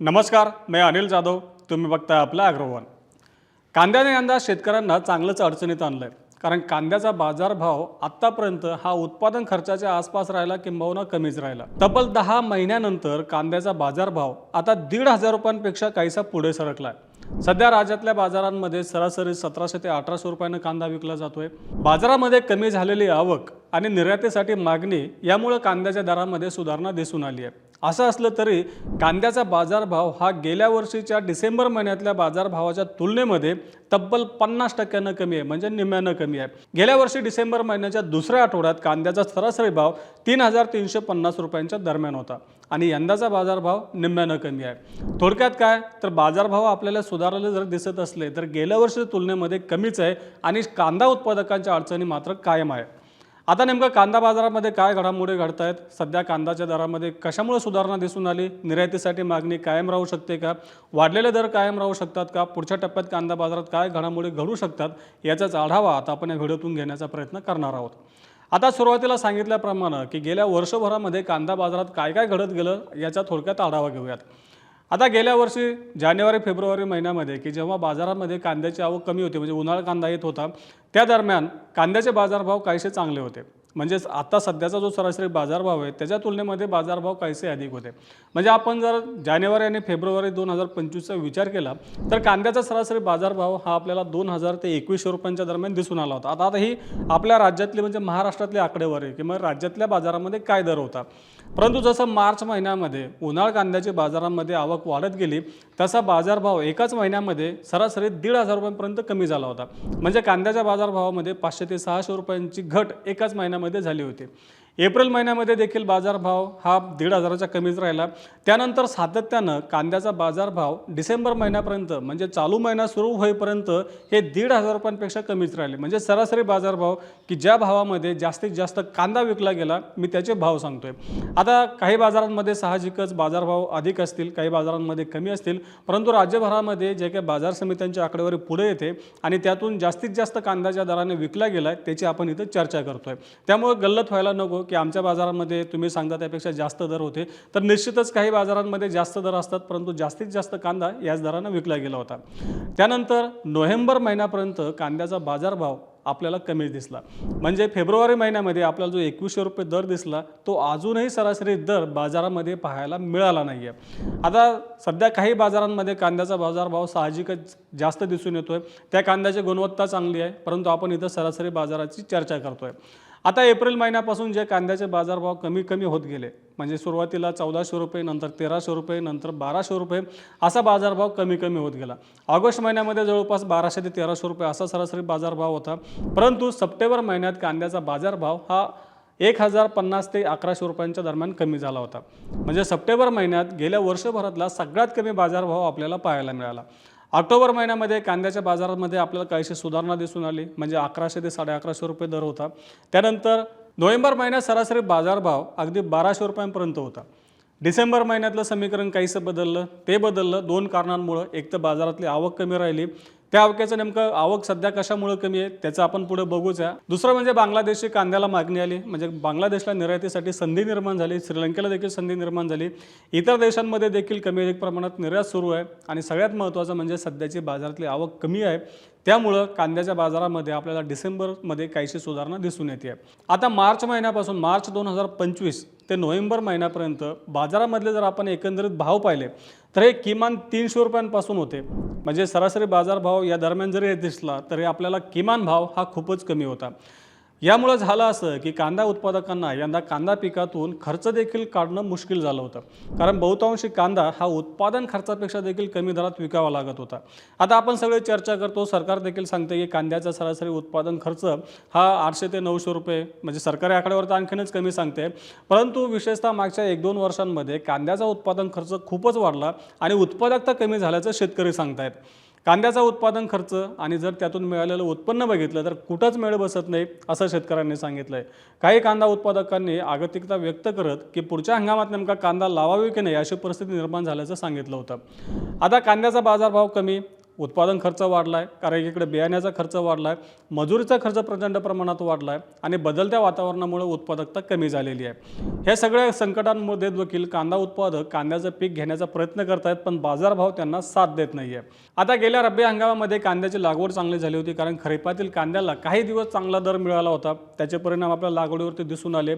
नमस्कार, मी अनिल जाधव. तुम्ही बघताय आपला अग्रवन. कांद्याने यंदा शेतकऱ्यांना चांगलंच अडचणीत आणलंय. कारण कांद्याचा बाजारभाव आत्तापर्यंत हा उत्पादन खर्चाच्या आसपास राहिला किंबहुना कमीच राहिला. तब्बल 10 महिन्यानंतर कांद्याचा बाजारभाव आता 1,500 रुपयांपेक्षा काहीसा पुढे सरकलाय. सध्या राज्यातल्या बाजारांमध्ये सरासरी 1700 ते 1800 रुपयांना कांदा विकला जातोय. बाजारामध्ये कमी झालेली आवक आणि निर्यातीसाठी मागणी यामुळे कांद्याच्या दरामध्ये सुधारणा दिसून आली आहे. असं असलं तरी कांद्याचा बाजारभाव हा गेल्या वर्षीच्या डिसेंबर महिन्यातल्या बाजारभावाच्या तुलनेमध्ये तब्बल 50% कमी आहे, म्हणजे निम्म्यानं कमी आहे. गेल्या वर्षी डिसेंबर महिन्याच्या दुसऱ्या आठवड्यात कांद्याचा सरासरी भाव 3,350 रुपयांच्या दरम्यान होता आणि यंदाचा बाजारभाव निम्म्यानं कमी आहे. थोडक्यात काय तर बाजारभाव आपल्याला सुधारलेले जर दिसत असले तर गेल्या वर्षीच्या तुलनेमध्ये कमीच आहे आणि कांदा उत्पादकांच्या अडचणी मात्र कायम आहे. आता नेमकं कांदा बाजारामध्ये काय घडामोडी घडत आहेत, सध्या कांद्याच्या दरामध्ये कशामुळे सुधारणा दिसून आली, निर्यातीसाठी मागणी कायम राहू शकते का, वाढलेले दर कायम राहू शकतात का, पुढच्या टप्प्यात कांदा बाजारात काय घडामोडी घडू शकतात याचाच आढावा आता आपण या व्हिडिओतून घेण्याचा प्रयत्न करणार आहोत. आता सुरुवातीला सांगितल्याप्रमाणे की गेल्या वर्षभरामध्ये कांदा बाजारात काय काय घडत गेलं याचा थोडक्यात आढावा घेऊयात. आता गेल्या वर्षी जानेवारी फेब्रुवारी महिन्यामध्ये की जेव्हा बाजारामध्ये कांद्याची आवक कमी होती, म्हणजे उन्हाळा कांदा येत होता, त्या दरम्यान कांद्याचे बाजारभाव काहीसे चांगले होते. म्हणजेच आता सध्याचा जो सरासरी बाजारभाव आहे त्याच्या तुलनेमध्ये बाजारभाव काहीसे अधिक होते. म्हणजे आपण जर जानेवारी आणि फेब्रुवारी 2025चा विचार केला तर कांद्याचा सरासरी बाजारभाव हा आपल्याला 2,000 ते 2,100 रुपयांच्या दरम्यान दिसून आला होता. आता ही आपल्या राज्यातली म्हणजे महाराष्ट्रातली आकडेवारी आहे की मग राज्यातल्या बाजारामध्ये काय दर होता. परंतु जसं मार्च महिन्यामध्ये उन्हाळ कांद्याची बाजारामध्ये आवक वाढत गेली तसा बाजारभाव एकाच महिन्यामध्ये सरासरी 1,500 रुपयांपर्यंत कमी झाला होता. म्हणजे कांद्याच्या बाजारभावामध्ये 500 ते 600 रुपयांची घट एकाच महिन्यामध्ये झाली होती. एप्रिल महिन्यामध्ये देखील बाजारभाव हा 1,500च्या कमीच राहिला. त्यानंतर सातत्यानं कांद्याचा बाजारभाव डिसेंबर महिन्यापर्यंत म्हणजे चालू महिना सुरू होईपर्यंत हे 1,500 रुपयांपेक्षा कमीच राहिले. म्हणजे सरासरी बाजारभाव की ज्या भावामध्ये जास्तीत जास्त कांदा विकला गेला मी त्याचे भाव सांगतोय. आता काही बाजारांमध्ये साहजिकच बाजारभाव अधिक असतील, काही बाजारांमध्ये कमी असतील, परंतु राज्यभरामध्ये जे काही बाजार समित्यांची आकडेवारी पुढे येते आणि त्यातून जास्तीत जास्त कांद्याच्या दराने विकला गेला त्याची आपण इथं चर्चा करतोय. त्यामुळे गल्लत व्हायला नको की आमच्या बाजारामध्ये तुम्ही सांगता त्यापेक्षा जास्त दर होते. तर निश्चितच काही बाजारांमध्ये जास्त दर असतात, परंतु जास्तीत जास्त कांदा याच दराने विकला गेला होता. त्यानंतर नोव्हेंबर महिन्यापर्यंत कांद्याचा बाजारभाव आपल्याला कमी दिसला. म्हणजे फेब्रुवारी महिन्यामध्ये आपल्याला जो 2,100 रुपये दर दिसला तो अजूनही सरासरी दर बाजारामध्ये पाहायला मिळाला नाही आहे. आता सध्या काही बाजारांमध्ये कांद्याचा बाजारभाव साहजिकच जास्त दिसून येतोय. त्या कांद्याची गुणवत्ता चांगली आहे, परंतु आपण इथं सरासरी बाजाराची चर्चा करतोय. आता एप्रिल महिन्यापासून जे कांद्याचे बाजारभाव कमी होत गेले, म्हणजे सुरुवातीला 1,400 रुपये, नंतर 1,300 रुपये, नंतर 1,200 रुपये असा बाजारभाव कमी होत गेला. ऑगस्ट महिन्यामध्ये जवळपास 1,200 ते 1,300 रुपये असा सरासरी बाजारभाव होता. परंतु सप्टेंबर महिन्यात कांद्याचा बाजारभाव हा 1,050 ते 1,100 रुपयांच्या दरम्यान कमी झाला होता. म्हणजे सप्टेंबर महिन्यात गेल्या वर्षभरातला सगळ्यात कमी बाजारभाव आपल्याला पाहायला मिळाला. ऑक्टोबर महिन्यामध्ये कांद्याच्या बाजारामध्ये आपल्याला काहीशी सुधारणा दिसून आली, म्हणजे 1,100 ते 1,150 रुपये दर होता. त्यानंतर नोव्हेंबर महिन्यात सरासरी बाजारभाव अगदी 1,200 रुपयांपर्यंत होता. डिसेंबर महिन्यातलं समीकरण काहीसं बदललं. ते बदललं 2 कारणांमुळे. एक तर बाजारातली आवक कमी राहिली, त्या आवकेचं नेमकं आवक सध्या कशामुळे कमी आहे त्याचं आपण पुढे बघूच आहे. दुसरं म्हणजे बांगलादेशची कांद्याला मागणी आली, म्हणजे बांगलादेशला निर्यातीसाठी संधी निर्माण झाली, श्रीलंकेला देखील संधी निर्माण झाली, इतर देशांमध्ये देखील कमी अधिक प्रमाणात निर्यात सुरू आहे आणि सगळ्यात महत्त्वाचं म्हणजे सध्याची बाजारातली आवक कमी आहे. त्यामुळं कांद्याच्या बाजारामध्ये आपल्याला डिसेंबरमध्ये काहीशी सुधारणा दिसून येते. आता मार्च महिन्यापासून मार्च 2025 ते नोव्हेंबर महिन्यापर्यंत बाजारामधले जर आपण एकंदरीत भाव पाहिले तर हे किमान 300 रुपयांपासून होते. म्हणजे सरासरी बाजारभाव या दरम्यान जरी दिसला तरी आपल्याला किमान भाव हा खूपच कमी होता. यामुळे झालं असं की कांदा उत्पादकांना यंदा कांदा पिकातून खर्च देखील काढणं मुश्किल झालं होतं. कारण बहुतांशी कांदा हा उत्पादन खर्चापेक्षा देखील कमी दरात विकावा लागत होता. आता आपण सगळे चर्चा करतो, सरकार देखील सांगते की कांद्याचा सरासरी उत्पादन खर्च हा 800 ते 900 रुपये, म्हणजे सरकारी आकड्यावर तर आणखीनच कमी सांगते. परंतु विशेषतः मागच्या 1-2 वर्षांमध्ये कांद्याचा उत्पादन खर्च खूपच वाढला आणि उत्पादकता कमी झाल्याचं शेतकरी सांगतायत. कांद्याचा उत्पादन खर्च आणि जर त्यातून मिळालेलं उत्पन्न बघितलं तर कुठंच मेळ बसत नाही असं शेतकऱ्यांनी सांगितलं आहे. काही कांदा उत्पादकांनी आगतिकता व्यक्त करत की पुढच्या हंगामात नेमका कांदा लावावी की नाही अशी परिस्थिती निर्माण झाल्याचं सांगितलं होतं. आता कांद्याचा बाजारभाव कमी, उत्पादन खर्च वाढला आहे, कारण एकीकडे बियाण्याचा खर्च वाढला आहे, मजुरीचा खर्च प्रचंड प्रमाणात वाढला आहे आणि बदलत्या वातावरणामुळे उत्पादकता कमी झालेली आहे. हे सगळ्या संकटांमध्ये देखील कांदा उत्पादक कांद्याचं पीक घेण्याचा प्रयत्न करत आहेत, पण बाजारभाव त्यांना साथ देत नाही आहे. आता गेल्या रब्बी हंगामामध्ये कांद्याची लागवड चांगली झाली होती, कारण खरीपातील कांद्याला काही दिवस चांगला दर मिळाला होता. त्याचे परिणाम आपल्या लागवडीवरती दिसून आले.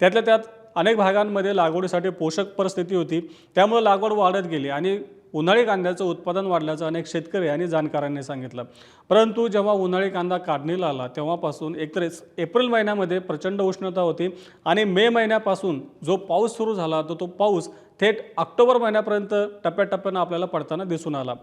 त्यातल्या त्यात अनेक भागांमध्ये लागवडीसाठी पोषक परिस्थिती होती, त्यामुळे लागवड वाढत गेली आणि उन्हाळी कांद्याचं उत्पादन वाढल्याचं अनेक शेतकरी आणि जाणकारांनी सांगितलं. परंतु जेव्हा उन्हाळी कांदा काढणीला आला तेव्हापासून एकतर एप्रिल महिन्यामध्ये प्रचंड उष्णता होती आणि मे महिन्यापासून जो पाऊस सुरू झाला तो पाऊस थेट ऑक्टोबर महिन्यापर्यंत टप्प्याटप्प्यानं आपल्याला पडताना दिसून आला.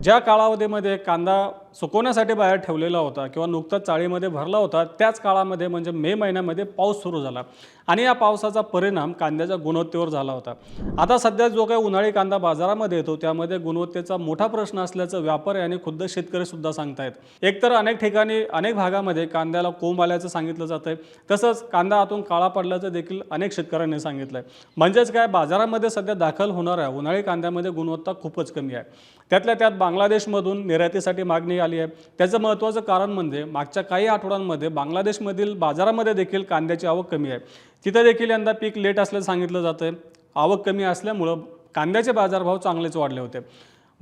ज्या कालावधीमध्ये कांदा सुकवण्यासाठी बाहेर ठेवलेला होता किंवा नुकताच चाळीमध्ये भरला होता, त्याच काळामध्ये म्हणजे मे महिन्यामध्ये पाऊस सुरू झाला आणि या पावसाचा परिणाम कांद्याच्या गुणवत्तेवर झाला होता. आता सध्या जो काही उन्हाळी कांदा बाजारामध्ये येतो त्यामध्ये गुणवत्तेचा मोठा प्रश्न असल्याचं व्यापारी आणि खुद्द शेतकरी सुद्धा सांगतायत. एकतर अनेक ठिकाणी अनेक भागामध्ये कांद्याला कोंब आल्याचं सांगितलं जातंय, तसंच कांदा आतून काळा पडल्याचं देखील अनेक शेतकऱ्यांनी सांगितलंय. म्हणजेच काय, बाजारामध्ये सध्या दाखल होणाऱ्या उन्हाळी कांद्यामध्ये गुणवत्ता खूपच कमी आहे. त्यातल्या त्यात बांगलादेशमधून निर्यातीसाठी मागणी आली आहे. त्याचं महत्त्वाचं कारण म्हणजे मागच्या काही आठवड्यांमध्ये बांगलादेशमधील बाजारामध्ये देखील कांद्याची आवक कमी आहे. तिथं देखील यंदा पीक लेट असल्याचं सांगितलं जातंय. आवक कमी असल्यामुळं कांद्याचे बाजारभाव चांगलेच वाढले होते.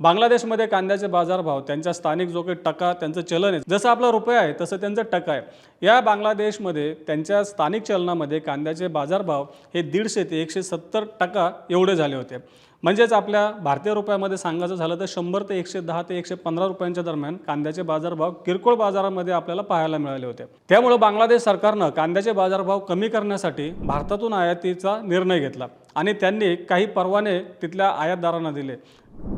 बांगलादेशमध्ये कांद्याचे बाजारभाव त्यांच्या स्थानिक जो काही टका त्यांचं चलन आहे, जसं आपला रुपया आहे तसं त्यांचं टका आहे. या बांगलादेशमध्ये त्यांच्या स्थानिक चलनामध्ये कांद्याचे बाजारभाव हे 150 ते 170% एवढे झाले होते. म्हणजेच आपल्या भारतीय रुपयामध्ये सांगायचं झालं तर 100 ते 110 ते 115 रुपयांच्या दरम्यान कांद्याचे बाजारभाव किरकोळ बाजारामध्ये आपल्याला पाहायला मिळाले होते. त्यामुळे बांगलादेश सरकारनं कांद्याचे बाजारभाव कमी करण्यासाठी भारतातून आयातीचा निर्णय घेतला आणि त्यांनी काही परवाने तिथल्या आयातदारांना दिले.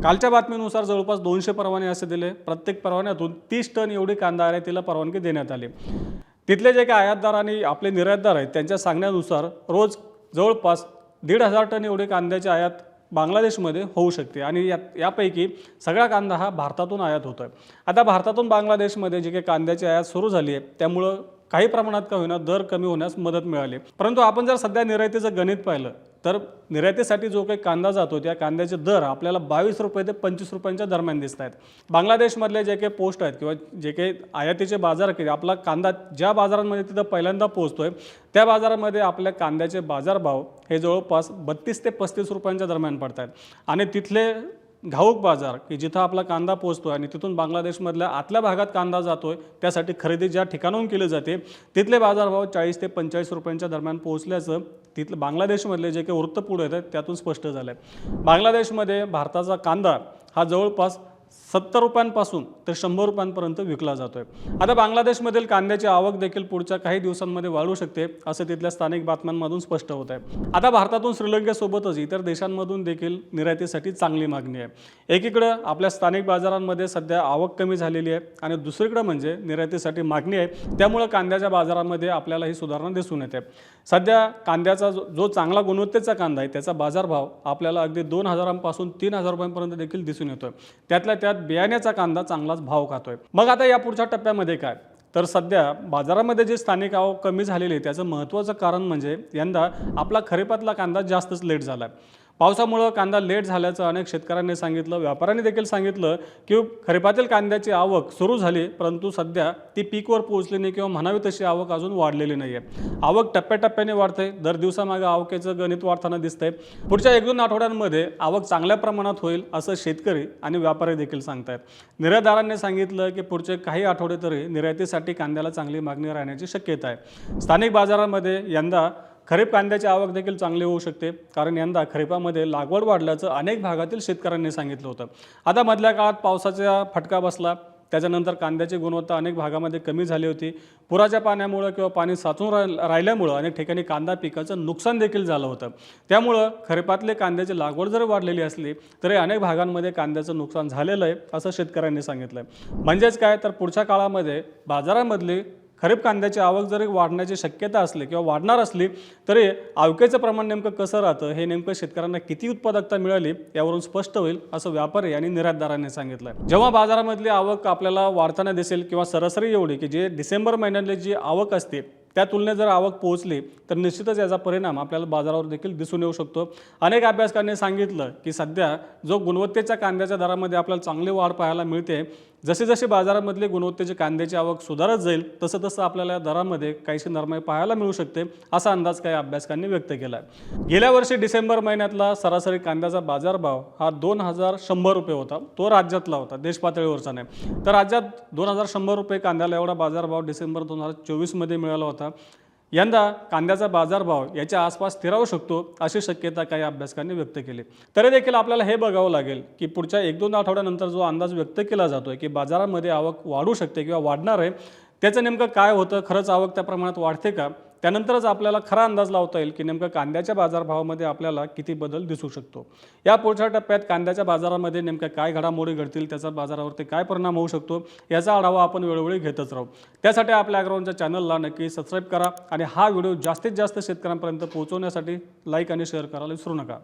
कालच्या बातमीनुसार जवळपास 200 परवाने असे दिले. प्रत्येक परवान्यातून 30 टन एवढी कांदा आयातीला परवानगी देण्यात आली. तिथले जे काही आयातदार आणि आपले निर्यातदार आहेत त्यांच्या सांगण्यानुसार रोज जवळपास 1,500 टन एवढी कांद्याची आयात बांगलादेशमध्ये होऊ शकते आणि यापैकी सगळा कांदा हा भारतातून आयात होतो आहे. आता भारतातून बांगलादेशमध्ये जी काही कांद्याची आयात सुरू झाली आहे त्यामुळं काही प्रमाणात का होईना दर कमी होण्यास मदत मिळाली. परंतु आपण जर सध्या निर्यातीचं गणित पाहिलं तर निर्यातीसाठी जो काही कांदा जातो त्या कांद्याचे दर आपल्याला 22 रुपये ते 25 रुपयांच्या दरम्यान दिसत आहेत. बांगलादेशमधले जे काही पोस्ट आहेत किंवा जे काही आयातीचे बाजार आहेत, आपला कांदा ज्या बाजारांमध्ये तिथं पहिल्यांदा पोहोचतोय त्या बाजारामध्ये आपल्या कांद्याचे बाजारभाव हे जवळपास 32 ते 35 रुपयांच्या दरम्यान पडत आहेत आणि तिथले घाऊक बाजार की जिथं आपला कांदा पोहोचतो आणि तिथून बांगलादेशमधल्या आतल्या भागात कांदा जातोय त्यासाठी खरेदी ज्या ठिकाणाहून केली जाते तिथले बाजारभाव 40 ते 45 रुपयांच्या दरम्यान पोहोचल्याचं तिथलं बांगलादेशमधले जे काही वृत्तपुढे येतात त्यातून स्पष्ट झालं आहे. बांगलादेशमध्ये भारताचा कांदा हा जवळपास 70 रुपयांपासून तर 100 रुपयांपर्यंत विकला जातोय. आता बांगलादेशमधील कांद्याची आवक देखील पुढच्या काही दिवसांमध्ये वाढू शकते असं तिथल्या स्थानिक बातम्यांमधून स्पष्ट होत आहे. आता भारतातून श्रीलंकेसोबतच इतर देशांमधून देखील निर्यातीसाठी चांगली मागणी आहे. एकीकडं आपल्या स्थानिक बाजारांमध्ये सध्या आवक कमी झालेली आहे आणि दुसरीकडं म्हणजे निर्यातीसाठी मागणी आहे. त्यामुळे कांद्याच्या बाजारामध्ये आपल्याला ही सुधारणा दिसून येते. सध्या कांद्याचा जो चांगला गुणवत्तेचा कांदा आहे त्याचा बाजारभाव आपल्याला अगदी 2,000 पासून 3,000 रुपयांपर्यंत देखील दिसून येतोय. त्यातल्या त्यात बियाण्याचा कांदा चांगलाच भाव खातोय. मग आता या पुढच्या टप्प्यामध्ये काय, तर सध्या बाजारामध्ये जे स्थानिक आवक कमी झालेली आहे त्याचं महत्त्वाचं कारण म्हणजे यंदा आपला खरीपातला कांदा जास्तच लेट झाला आहे. पावसामुळे कांदा लेट झाल्याचं अनेक शेतकऱ्यांनी सांगितलं. व्यापाऱ्यांनी देखील सांगितलं की खरीपातील कांद्याची आवक सुरू झाली परंतु सध्या ती पीकवर पोहोचली नाही किंवा म्हणावी तशी आवक अजून वाढलेली नाही आहे. आवक टप्प्याटप्प्याने वाढते. दर दिवसामागे आवकेचं गणित वाढताना दिसतंय. पुढच्या 1-2 आठवड्यांमध्ये आवक चांगल्या प्रमाणात होईल असं शेतकरी आणि व्यापारी देखील सांगतायत. निर्यातदारांनी सांगितलं की पुढचे काही आठवडे तरी निर्यातीसाठी कांद्याला चांगली मागणी राहण्याची शक्यता आहे. स्थानिक बाजारामध्ये यंदा खरीप कांद्याची आवक देखील चांगली होऊ शकते, कारण यंदा खरीपामध्ये लागवड वाढल्याचं अनेक भागातील शेतकऱ्यांनी सांगितलं होतं. आता मधल्या काळात पावसाचा फटका बसला, त्याच्यानंतर कांद्याची गुणवत्ता अनेक भागामध्ये कमी झाली होती. पुराच्या पाण्यामुळे किंवा पाणी साचून राहिल्यामुळं अनेक ठिकाणी कांदा पिकाचं नुकसान देखील झालं होतं. त्यामुळं खरीपातले कांद्याची लागवड जरी वाढलेली असली तरी अनेक भागांमध्ये कांद्याचं नुकसान झालेलं आहे असं शेतकऱ्यांनी सांगितलं आहे. म्हणजेच काय, तर पुढच्या काळामध्ये बाजारामधली खरीप कांद्याची आवक जरी वाढण्याची शक्यता असली किंवा वाढणार असली तरी आवकेचं प्रमाण नेमकं कसं राहतं हे नेमकं शेतकऱ्यांना किती उत्पादकता मिळाली यावरून स्पष्ट होईल असं व्यापारी आणि निर्यातदारांनी सांगितलं. जेव्हा बाजारामधली आवक आपल्याला वाढताना दिसेल किंवा सरासरी एवढी की जे डिसेंबर महिन्यातली जी आवक असते त्या तुलनेत जर आवक पोहोचली तर निश्चितच याचा परिणाम आपल्याला बाजारावर देखील दिसून येऊ शकतो। अनेक अभ्यासकांनी सांगितलं की सध्या जो गुणवत्तेच्या कांद्याच्या दरामध्ये आपल्याला चांगली वाढ पाहायला मिळते, जसे जसे बाजारामधली गुणवत्तेची कांद्याची आवक सुधारत जाईल तसं तसं आपल्याला या दरामध्ये काहीशी नरमाई पाहायला मिळू शकते, असा अंदाज काही अभ्यासकांनी व्यक्त केला आहे। गेल्या वर्षी डिसेंबर महिन्यातला सरासरी कांद्याचा बाजारभाव हा 2100 रुपये होता। तो राज्यातला होता, देश पातळीवरचा नाही। तर राज्यात 2100 रुपये कांद्याला एवढा बाजारभाव डिसेंबर 2024 मध्ये मिळाला होता। यंदा कांद्याचा बाजारभाव याच्या आसपास स्थिरावू शकतो अशी शक्यता काही अभ्यासकांनी व्यक्त केली। तरी देखील आपल्याला हे बघावं लागेल की पुढच्या 1-2 आठवड्यानंतर जो अंदाज व्यक्त केला जातोय की बाजारामध्ये आवक वाढू शकते किंवा वाढणार आहे, त्याचं नेमकं काय होतं, खरंच आवक त्या प्रमाणात वाढते का, त्यानंतरच आपल्याला खरा अंदाज लावता येईल की नेमकं कांद्याच्या बाजारभावामध्ये आपल्याला किती बदल दिसू शकतो। या पुढच्या टप्प्यात कांद्याच्या बाजारामध्ये नेमक्या काय घडामोडी घडतील, त्याचा बाजारावरती काय परिणाम होऊ शकतो, याचा आढावा आपण वेळोवेळी घेतच राहू। त्यासाठी आपल्या ॲग्रोवनच्या चॅनलला नक्की सबस्क्राईब करा आणि हा व्हिडिओ जास्तीत जास्त शेतकऱ्यांपर्यंत पोहोचवण्यासाठी लाईक आणि शेअर करायला विसरू नका।